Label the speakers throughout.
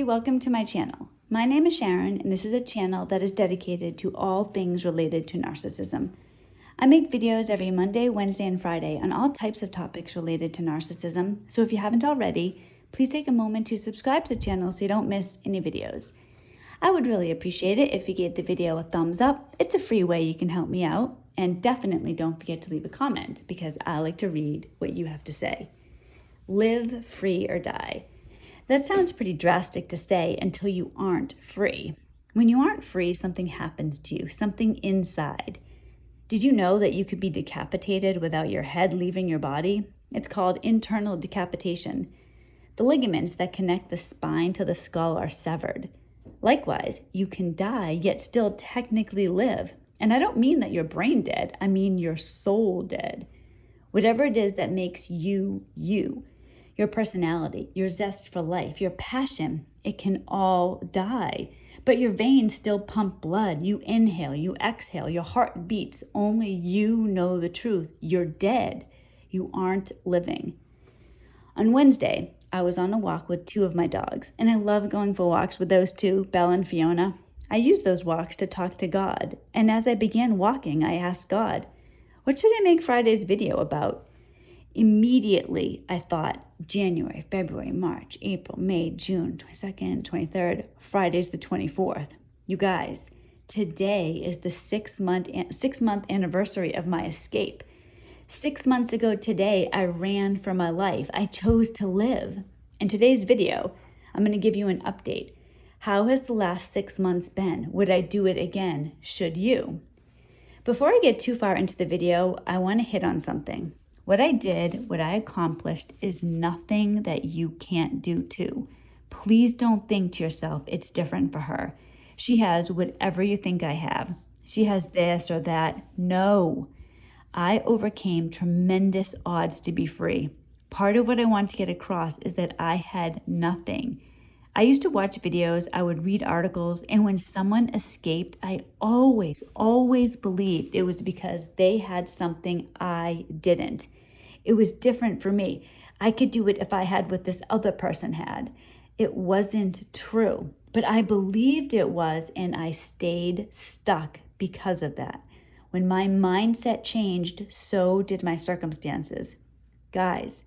Speaker 1: everybody, welcome to my channel. My name is Sharon, and this is a channel that is dedicated to all things related to narcissism. I make videos every Monday, Wednesday, and Friday on all types of topics related to narcissism, so if you haven't already, please take a moment to subscribe to the channel so you don't miss any videos. I would really appreciate it if you gave the video a thumbs up. It's a free way you can help me out, and definitely don't forget to leave a comment because I like to read what you have to say. Live free or die. That sounds pretty drastic to say until you aren't free. When you aren't free, something happens to you, something inside. Did you know that you could be decapitated without your head leaving your body? It's called internal decapitation. The ligaments that connect the spine to the skull are severed. Likewise, you can die yet still technically live. And I don't mean that your brain dead, I mean your soul dead. Whatever it is that makes you, you. Your personality, your zest for life, your passion, it can all die. But your veins still pump blood. You inhale, you exhale, your heart beats. Only you know the truth. You're dead. You aren't living. On Wednesday, I was on a walk with two of my dogs, and I love going for walks with those two, Belle and Fiona. I use those walks to talk to God, and as I began walking, I asked God, what should I make Friday's video about? Immediately, I thought January, February, March, April, May, June, 22nd, 23rd, Friday's the 24th. You guys, today is the 6-month anniversary of my escape. 6 months ago today, I ran for my life. I chose to live. In today's video, I'm going to give you an update. How has the last 6 months been? Would I do it again? Should you? Before I get too far into the video, I want to hit on something. What I did, what I accomplished, is nothing that you can't do too. Please don't think to yourself it's different for her. She has whatever you think I have. She has this or that. No. I overcame tremendous odds to be free. Part of what I want to get across is that I had nothing. I used to watch videos, I would read articles, and when someone escaped, I always believed it was because they had something I didn't. It was different for me. I could do it if I had what this other person had. It wasn't true, but I believed it was, and I stayed stuck because of that. When my mindset changed, so did my circumstances. Guys,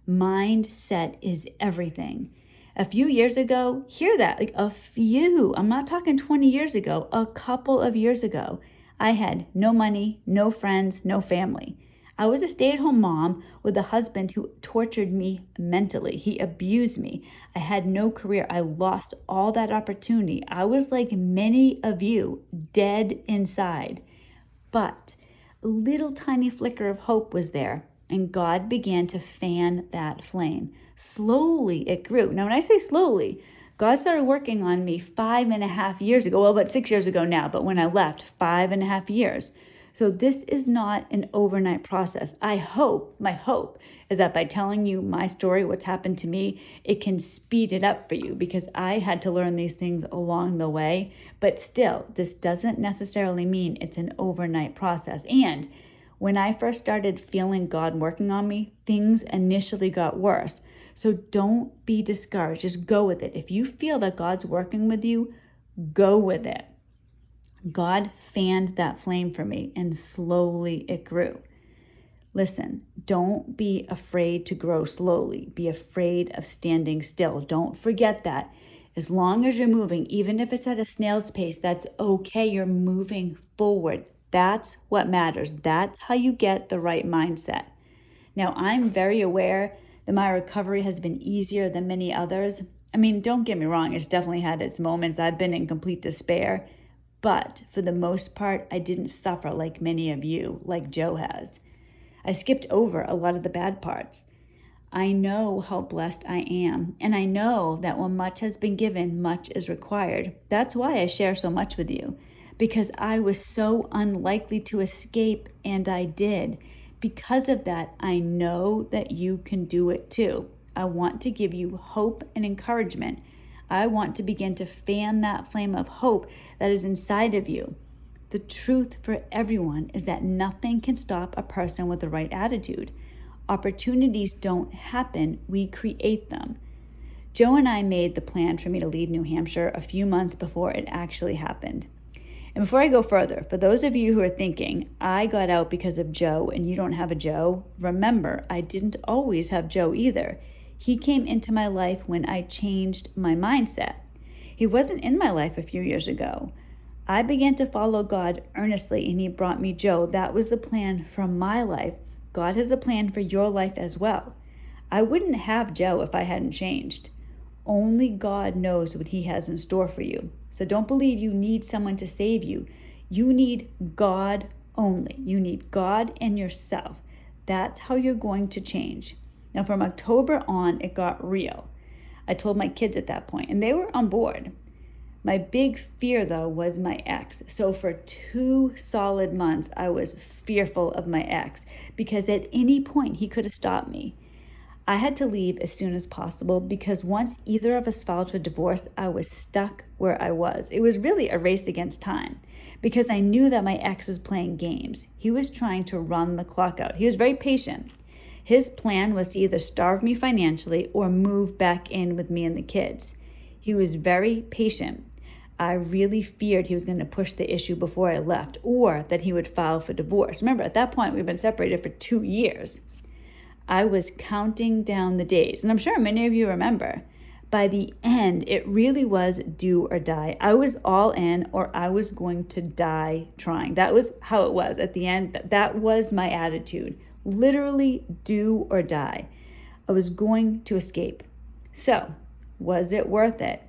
Speaker 1: mindset is everything. A few years ago, hear that, like a few, I'm not talking 20 years ago, a couple of years ago, I had no money, no friends, no family. I was a stay-at-home mom with a husband who tortured me mentally. He abused me. I had no career. I lost all that opportunity. I was like many of you, dead inside. But a little tiny flicker of hope was there, and God began to fan that flame. Slowly it grew. Now, when I say slowly, God started working on me 5.5 years ago. Well, about 6 years ago now, but when I left, 5.5 years. So this is not an overnight process. My hope is that by telling you my story, what's happened to me, it can speed it up for you because I had to learn these things along the way. But still, this doesn't necessarily mean it's an overnight process. And when I first started feeling God working on me, things initially got worse. So don't be discouraged. Just go with it. If you feel that God's working with you, go with it. God fanned that flame for me, and slowly it grew. Listen, don't be afraid to grow slowly. Be afraid of standing still. Don't forget that. As long as you're moving, even if it's at a snail's pace, that's okay. You're moving forward. That's what matters. That's how you get the right mindset. Now, I'm very aware that my recovery has been easier than many others. I mean, don't get me wrong. It's definitely had its moments. I've been in complete despair. But for the most part, I didn't suffer like many of you, like Joe has. I skipped over a lot of the bad parts. I know how blessed I am, and I know that when much has been given, much is required. That's why I share so much with you, because I was so unlikely to escape, and I did. Because of that, I know that you can do it too. I want to give you hope and encouragement. I want to begin to fan that flame of hope that is inside of you. The truth for everyone is that nothing can stop a person with the right attitude. Opportunities don't happen, we create them. Joe and I made the plan for me to leave New Hampshire a few months before it actually happened. And before I go further, for those of you who are thinking, I got out because of Joe and you don't have a Joe, remember, I didn't always have Joe either. He came into my life when I changed my mindset. He wasn't in my life a few years ago. I began to follow God earnestly and he brought me Joe. That was the plan for my life. God has a plan for your life as well. I wouldn't have Joe if I hadn't changed. Only God knows what he has in store for you. So don't believe you need someone to save you. You need God only. You need God and yourself. That's how you're going to change. Now from October on, it got real. I told my kids at that point, and they were on board. My big fear though was my ex. So for 2 solid months, I was fearful of my ex because at any point he could have stopped me. I had to leave as soon as possible because once either of us filed for divorce, I was stuck where I was. It was really a race against time because I knew that my ex was playing games. He was trying to run the clock out. He was very patient. His plan was to either starve me financially or move back in with me and the kids. He was very patient. I really feared he was going to push the issue before I left or that he would file for divorce. Remember, at that point, we've been separated for 2 years. I was counting down the days, and I'm sure many of you remember. By the end, it really was do or die. I was all in or I was going to die trying. That was how it was at the end. That was my attitude. Literally do or die. I was going to escape. So, was it worth it?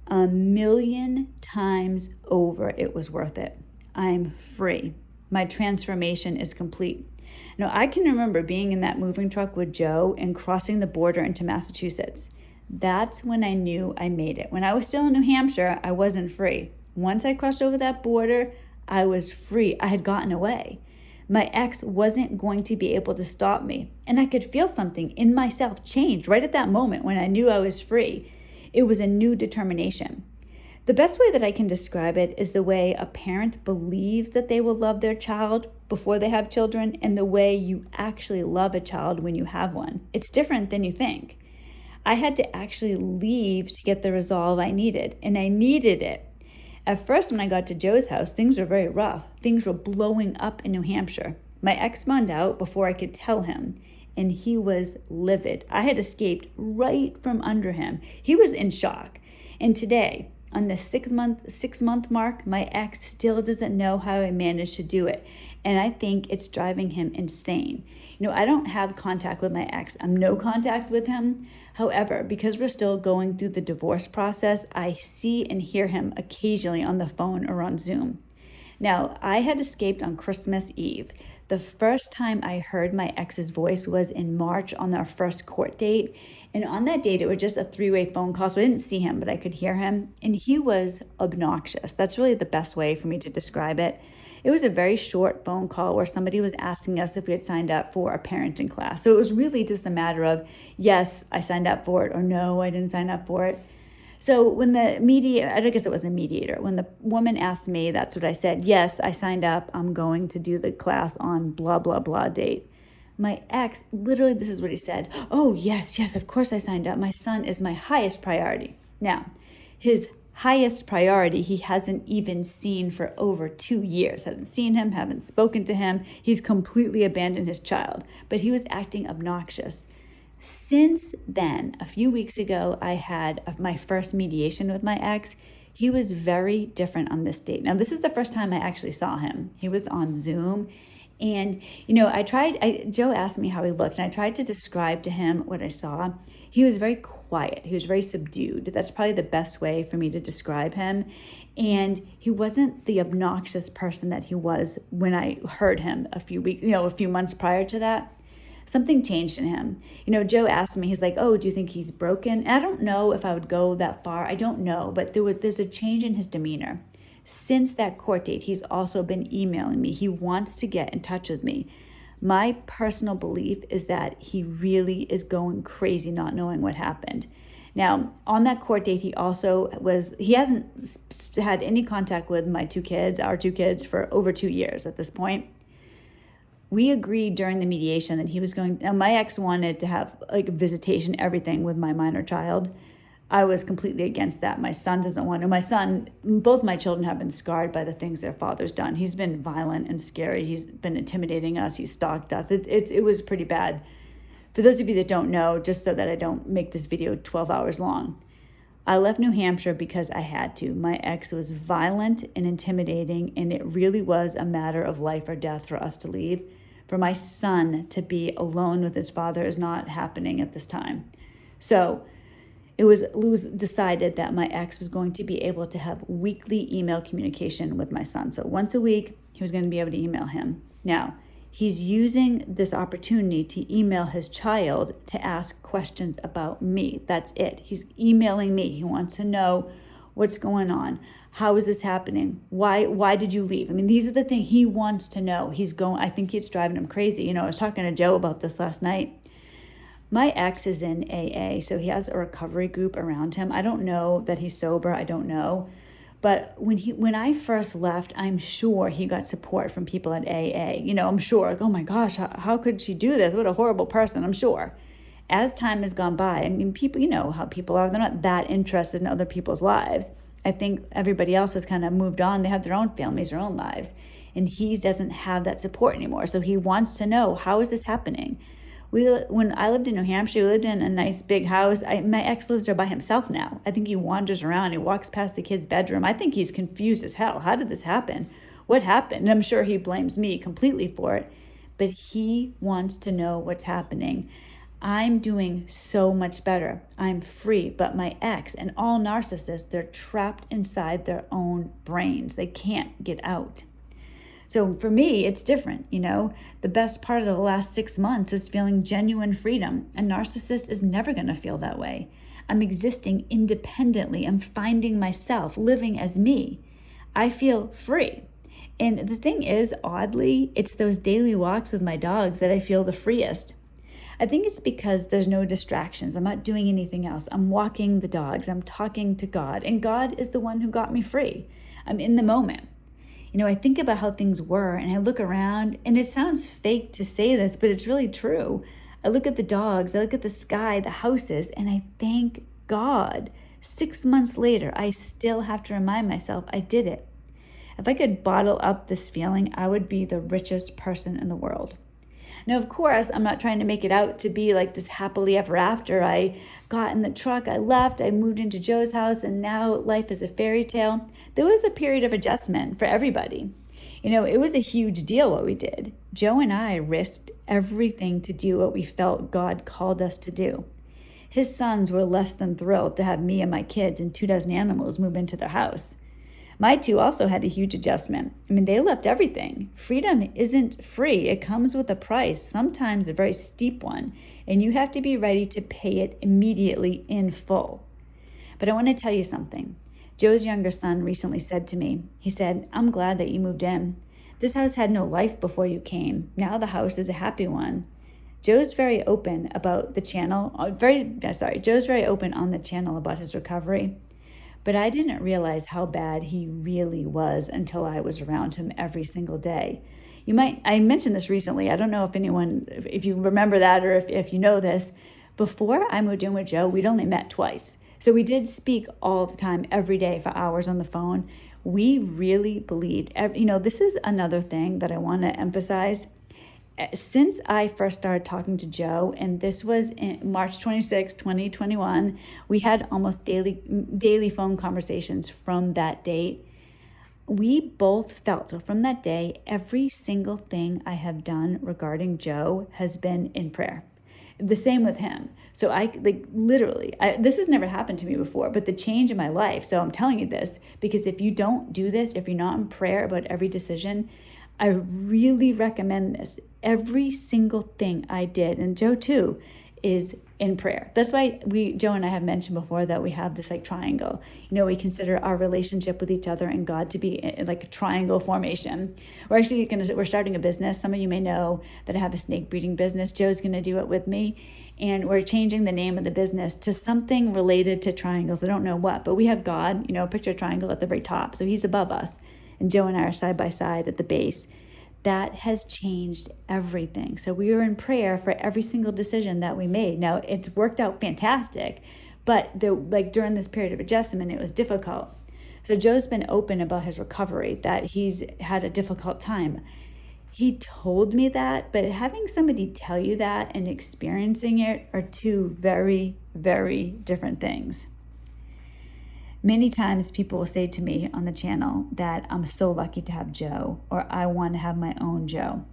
Speaker 1: 1,000,000 times over, it was worth it. I'm free. My transformation is complete. Now, I can remember being in that moving truck with Joe and crossing the border into Massachusetts. That's when I knew I made it. When I was still in New Hampshire, I wasn't free. Once I crossed over that border, I was free. I had gotten away. My ex wasn't going to be able to stop me. And I could feel something in myself change right at that moment when I knew I was free. It was a new determination. The best way that I can describe it is the way a parent believes that they will love their child before they have children and the way you actually love a child when you have one. It's different than you think. I had to actually leave to get the resolve I needed, and I needed it. At first, when I got to Joe's house, things were very rough. Things were blowing up in New Hampshire. My ex found out before I could tell him, and he was livid. I had escaped right from under him. He was in shock. And today, on the 6-month mark, my ex still doesn't know how I managed to do it. And I think it's driving him insane. I don't have contact with my ex. I'm no contact with him. However, because we're still going through the divorce process, I see and hear him occasionally on the phone or on Zoom. Now, I had escaped on Christmas Eve. The first time I heard my ex's voice was in March on our first court date. And on that date, it was just a 3-way phone call. So I didn't see him, but I could hear him. And he was obnoxious. That's really the best way for me to describe it. It was a very short phone call where somebody was asking us if we had signed up for a parenting class. So it was really just a matter of, yes, I signed up for it, or no, I didn't sign up for it. So when the mediator, I guess it was a mediator, when the woman asked me, that's what I said, yes, I signed up, I'm going to do the class on blah, blah, blah date. My ex, literally, this is what he said, oh, yes, of course I signed up. My son is my highest priority. Now, his highest priority he hasn't even seen for over 2 years. Haven't seen him, haven't spoken to him. He's completely abandoned his child, but he was acting obnoxious. Since then, a few weeks ago, I had my first mediation with my ex. He was very different on this date. Now, this is the first time I actually saw him. He was on Zoom. And, Joe asked me how he looked, and I tried to describe to him what I saw. He was very quiet. He was very subdued. That's probably the best way for me to describe him. And he wasn't the obnoxious person that he was when I heard him a few months prior to that. Something changed in him. Joe asked me, he's like, oh, do you think he's broken? And I don't know if I would go that far. I don't know, but there's a change in his demeanor. Since that court date, he's also been emailing me. He wants to get in touch with me. My personal belief is that he really is going crazy not knowing what happened. Now, on that court date, he hasn't had any contact with our 2 kids for over 2 years at this point. We agreed during the mediation that he was going, now my ex wanted to have like a visitation, everything with my minor child. I was completely against that. My son doesn't want to. My son, both my children have been scarred by the things their father's done. He's been violent and scary. He's been intimidating us. He's stalked us. It was pretty bad. For those of you that don't know, just so that I don't make this video 12 hours long, I left New Hampshire because I had to. My ex was violent and intimidating, and it really was a matter of life or death for us to leave. For my son to be alone with his father is not happening at this time. So it was decided that my ex was going to be able to have weekly email communication with my son. So once a week, he was going to be able to email him. Now, he's using this opportunity to email his child to ask questions about me. That's it. He's emailing me. He wants to know what's going on. How is this happening? Why did you leave? I mean, these are the things he wants to know. I think it's driving him crazy. I was talking to Joe about this last night. My ex is in AA, so he has a recovery group around him. I don't know that he's sober. I don't know. But when I first left, I'm sure he got support from people at AA. I'm sure, like, oh my gosh, how could she do this? What a horrible person, I'm sure. As time has gone by, I mean, people, how people are. They're not that interested in other people's lives. I think everybody else has kind of moved on. They have their own families, their own lives. And he doesn't have that support anymore. So he wants to know, how is this happening? When I lived in New Hampshire, we lived in a nice big house. My ex lives there by himself now. I think he wanders around. He walks past the kid's bedroom. I think he's confused as hell. How did this happen? What happened? And I'm sure he blames me completely for it. But he wants to know what's happening. I'm doing so much better. I'm free. But my ex and all narcissists, they're trapped inside their own brains. They can't get out. So for me, it's different. The best part of the last 6 months is feeling genuine freedom. A narcissist is never going to feel that way. I'm existing independently. I'm finding myself, living as me. I feel free. And the thing is, oddly, it's those daily walks with my dogs that I feel the freest. I think it's because there's no distractions. I'm not doing anything else. I'm walking the dogs. I'm talking to God. And God is the one who got me free. I'm in the moment. I think about how things were and I look around, and it sounds fake to say this, but it's really true. I look at the dogs, I look at the sky, the houses, and I thank God. 6 months later, I still have to remind myself I did it. If I could bottle up this feeling, I would be the richest person in the world. Now, of course, I'm not trying to make it out to be like this happily ever after. I got in the truck, I left, I moved into Joe's house, and now life is a fairy tale. There was a period of adjustment for everybody. It was a huge deal what we did. Joe and I risked everything to do what we felt God called us to do. His sons were less than thrilled to have me and my kids and 24 animals move into their house. My two also had a huge adjustment. They left everything. Freedom isn't free. It comes with a price, sometimes a very steep one, and you have to be ready to pay it immediately in full. But I want to tell you something. Joe's younger son recently said to me, he said, I'm glad that you moved in. This house had no life before you came. Now the house is a happy one. Joe's very open about the channel. Joe's very open on the channel about his recovery. But I didn't realize how bad he really was until I was around him every single day. I mentioned this recently. I don't know if you remember that or if you know this. Before I moved in with Joe, we'd only met twice. So we did speak all the time, every day for hours on the phone. We really believed, this is another thing that I want to emphasize. Since I first started talking to Joe, and this was in March 26, 2021, we had almost daily phone conversations from that date. We both felt, so from that day, every single thing I have done regarding Joe has been in prayer. The same with him. So this has never happened to me before, but the change in my life. So I'm telling you this because if you don't do this, if you're not in prayer about every decision, I really recommend this. Every single thing I did, and Joe too, is in prayer. That's why Joe and I have mentioned before that we have this triangle. We consider our relationship with each other and God to be like a triangle formation. We're starting a business. Some of you may know that I have a snake breeding business. Joe's going to do it with me. And we're changing the name of the business to something related to triangles. I don't know what, but we have God, picture a triangle at the very top. So he's above us. And Joe and I are side by side at the base. That has changed everything. So we were in prayer for every single decision that we made. Now, it's worked out fantastic, but during this period of adjustment, it was difficult. So Joe's been open about his recovery, that he's had a difficult time. He told me that, but having somebody tell you that and experiencing it are two very, very different things. Many times people will say to me on the channel that I'm so lucky to have Joe, or I want to have my own Joe.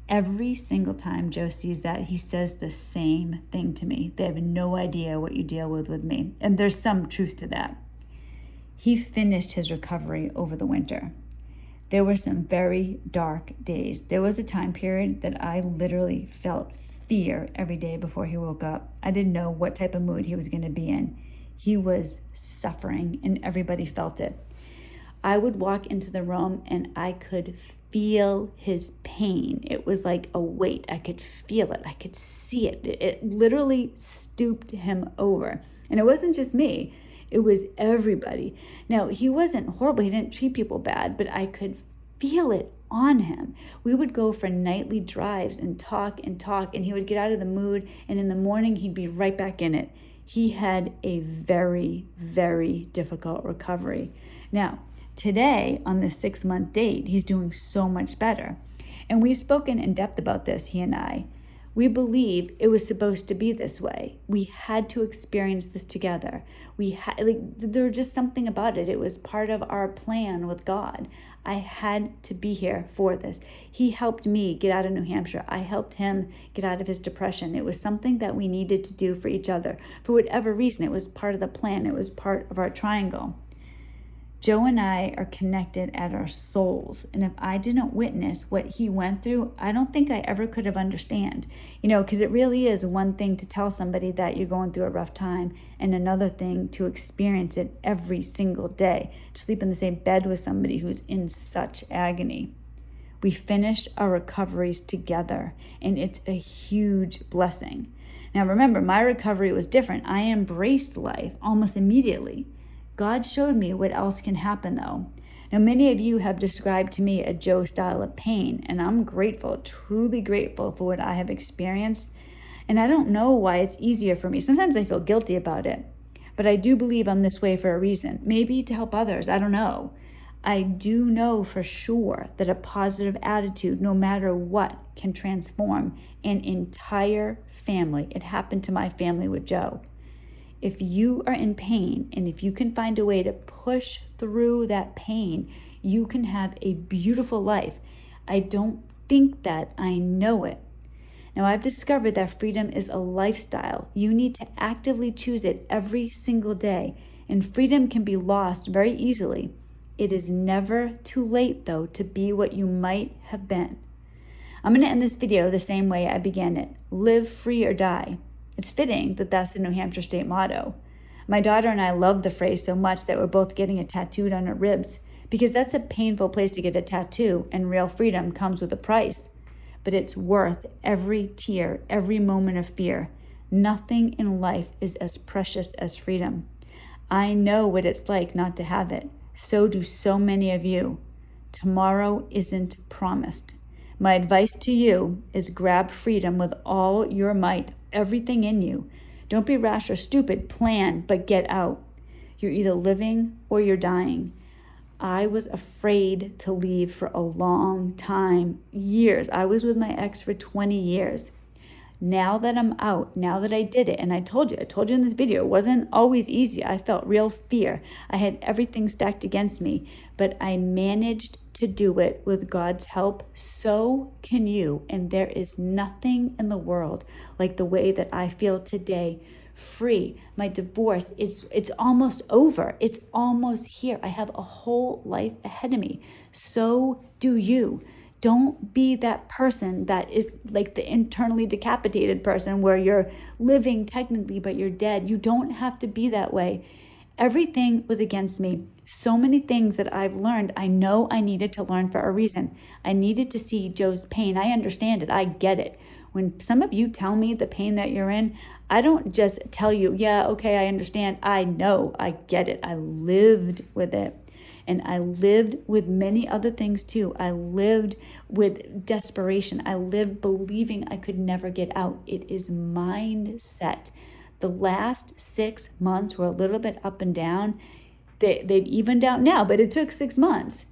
Speaker 1: Every single time Joe sees that, he says the same thing to me. They have no idea what you deal with me. And there's some truth to that. He finished his recovery over the winter. There were some very dark days. There was a time period that I literally felt fear every day before he woke up. I didn't know what type of mood he was going to be in. He was suffering and everybody felt it. I would walk into the room and I could feel his pain. It was like a weight. I could feel it. I could see it. It literally stooped him over. And it wasn't just me. It was everybody. Now, he wasn't horrible. He didn't treat people bad, but I could feel it on him. We would go for nightly drives and talk, and he would get out of the mood, and in the morning, he'd be right back in it. He had a very, very difficult recovery. Now, today, on this 6-month date, he's doing so much better. And we've spoken in depth about this, he and I. We believe it was supposed to be this way. We had to experience this together. There was just something about it. It was part of our plan with God. I had to be here for this. He helped me get out of New Hampshire. I helped him get out of his depression. It was something that we needed to do for each other. For whatever reason, it was part of the plan. It was part of our triangle. Joe and I are connected at our souls. And if I didn't witness what he went through, I don't think I ever could have understand. Because it really is one thing to tell somebody that you're going through a rough time, and another thing to experience it every single day, to sleep in the same bed with somebody who's in such agony. We finished our recoveries together, and it's a huge blessing. Now remember, my recovery was different. I embraced life almost immediately. God showed me what else can happen though. Now, many of you have described to me a Joe style of pain, and I'm grateful, truly grateful for what I have experienced. And I don't know why it's easier for me. Sometimes I feel guilty about it, but I do believe I'm this way for a reason. Maybe to help others, I don't know. I do know for sure that a positive attitude, no matter what, can transform an entire family. It happened to my family with Joe. If you are in pain, and if you can find a way to push through that pain, you can have a beautiful life. I don't think that, I know it. Now, I've discovered that freedom is a lifestyle. You need to actively choose it every single day, and freedom can be lost very easily. It is never too late, though, to be what you might have been. I'm going to end this video the same way I began it. Live free or die. It's fitting that that's the New Hampshire state motto. My daughter and I love the phrase so much that we're both getting it tattooed on our ribs, because that's a painful place to get a tattoo, and real freedom comes with a price. But it's worth every tear, every moment of fear. Nothing in life is as precious as freedom. I know what it's like not to have it. So do so many of you. Tomorrow isn't promised. My advice to you is grab freedom with all your might, everything in you. Don't be rash or stupid. Plan, but get out. You're either living or you're dying. I was afraid to leave for a long time, years. I was with my ex for 20 years. Now that I'm out, now that I did it, and I told you in this video, it wasn't always easy. I felt real fear. I had everything stacked against me, but I managed to do it with God's help. So can you. And there is nothing in the world like the way that I feel today. Free. My divorce, it's almost over. It's almost here. I have a whole life ahead of me. So do you. Don't be that person that is like the internally decapitated person where you're living technically, but you're dead. You don't have to be that way. Everything was against me. So many things that I've learned, I know I needed to learn for a reason. I needed to see Joe's pain. I understand it. I get it. When some of you tell me the pain that you're in, I don't just tell you, yeah, okay, I understand. I know, I get it. I lived with it. And I lived with many other things too. I lived with desperation. I lived believing I could never get out. It is mindset. The last 6 months were a little bit up and down. They've evened out now, but it took 6 months.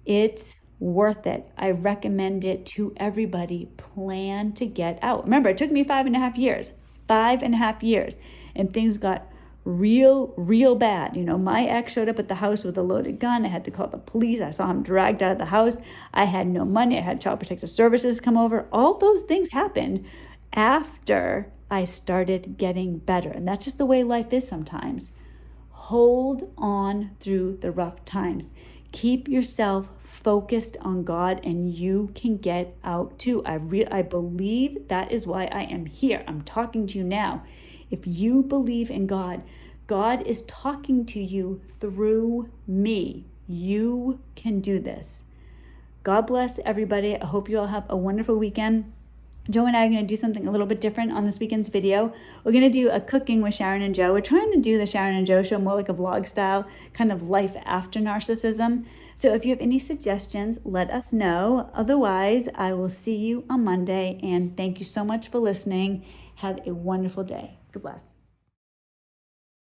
Speaker 1: It's worth it. I recommend it to everybody. Plan to get out. Remember, it took me 5.5 years. 5.5 years. And things got real bad. My ex showed up at the house with a loaded gun. I had to call the police. I saw him dragged out of the house. I had no money. I had Child Protective Services come over. All those things happened after I started getting better. And that's just the way life is sometimes. Hold on through the rough times. Keep yourself focused on God, and you can get out too. I believe that is why I am here. I'm talking to you now. If you believe in God, God is talking to you through me. You can do this. God bless everybody. I hope you all have a wonderful weekend. Joe and I are going to do something a little bit different on this weekend's video. We're going to do a cooking with Sharon and Joe. We're trying to do the Sharon and Joe show more like a vlog style, kind of life after narcissism. So if you have any suggestions, let us know. Otherwise, I will see you on Monday. And thank you so much for listening. Have a wonderful day. God bless.